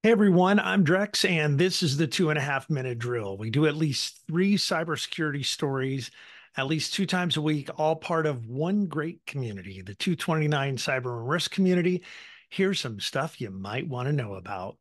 Hey everyone, I'm Drex, and this is the 2.5 minute drill. We do at least three cybersecurity stories at least two times a week, all part of one great community, the 229 Cyber and Risk community. Here's some stuff you might want to know about.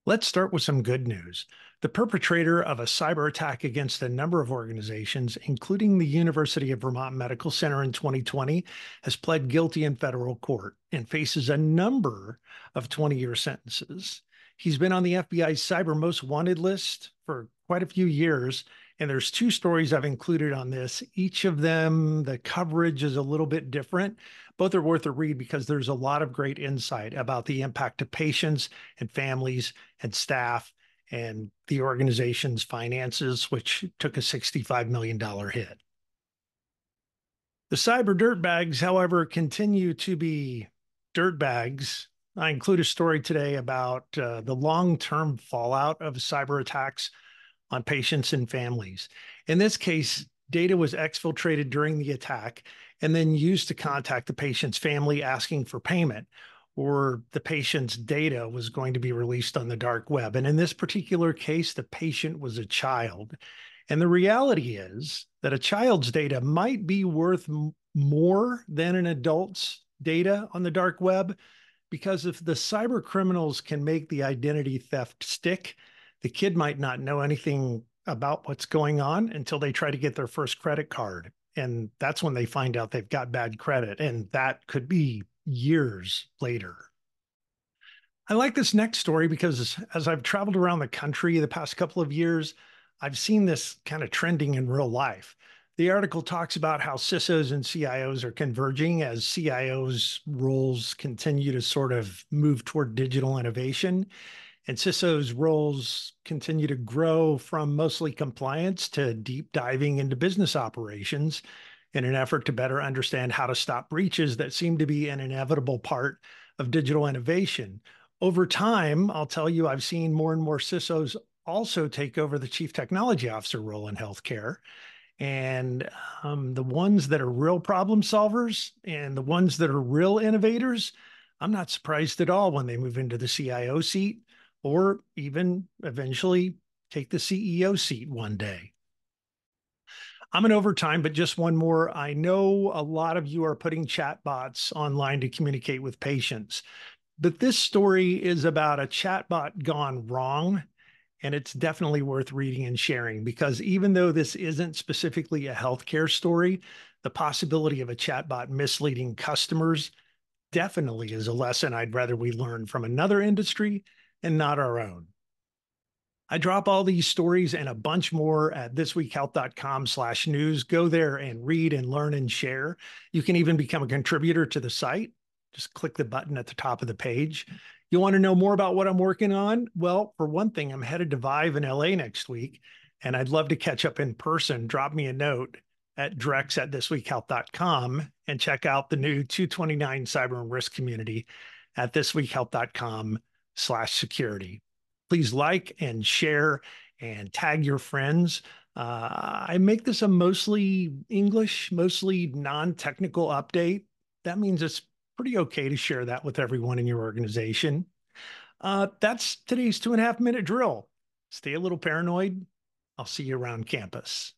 Let's start with some good news. The perpetrator of a cyber attack against a number of organizations, including the University of Vermont Medical Center in 2020, has pled guilty in federal court and faces a number of 20-year sentences. He's been on the FBI's cyber most wanted list for quite a few years, and there's two stories I've included on this. Each of them, the coverage is a little bit different. Both are worth a read because there's a lot of great insight about the impact to patients and families and staff and the organization's finances, which took a $65 million hit. The cyber dirtbags, however, continue to be dirtbags. I include a story today about the long-term fallout of cyber attacks on patients and families. In this case, data was exfiltrated during the attack and then used to contact the patient's family asking for payment, or the patient's data was going to be released on the dark web. And in this particular case, the patient was a child. And the reality is that a child's data might be worth more than an adult's data on the dark web, because if the cyber criminals can make the identity theft stick, the kid might not know anything about what's going on until they try to get their first credit card. And that's when they find out they've got bad credit. And that could be years later. I like this next story because as I've traveled around the country the past couple of years, I've seen this kind of trending in real life. The article talks about how CISOs and CIOs are converging as CIOs' roles continue to sort of move toward digital innovation. And CISOs' roles continue to grow from mostly compliance to deep diving into business operations in an effort to better understand how to stop breaches that seem to be an inevitable part of digital innovation. Over time, I'll tell you, I've seen more and more CISOs also take over the chief technology officer role in healthcare. And the ones that are real problem solvers and the ones that are real innovators, I'm not surprised at all when they move into the CIO seat or even eventually take the CEO seat one day. I'm in overtime, but just one more. I know a lot of you are putting chatbots online to communicate with patients, but this story is about a chatbot gone wrong. And it's definitely worth reading and sharing because even though this isn't specifically a healthcare story, the possibility of a chatbot misleading customers definitely is a lesson I'd rather we learn from another industry and not our own. I drop all these stories and a bunch more at thisweekhealth.com/news. Go there and read and learn and share. You can even become a contributor to the site. Just click the button at the top of the page. You want to know more about what I'm working on? Well, for one thing, I'm headed to Vive in LA next week, and I'd love to catch up in person. Drop me a note at drex@thisweekhealth.com and check out the new 229 Cyber and Risk community at thisweekhealth.com/security. Please like and share and tag your friends. I make this a mostly English, mostly non-technical update. That means it's pretty okay to share that with everyone in your organization. That's today's 2.5 minute drill. Stay a little paranoid. I'll see you around campus.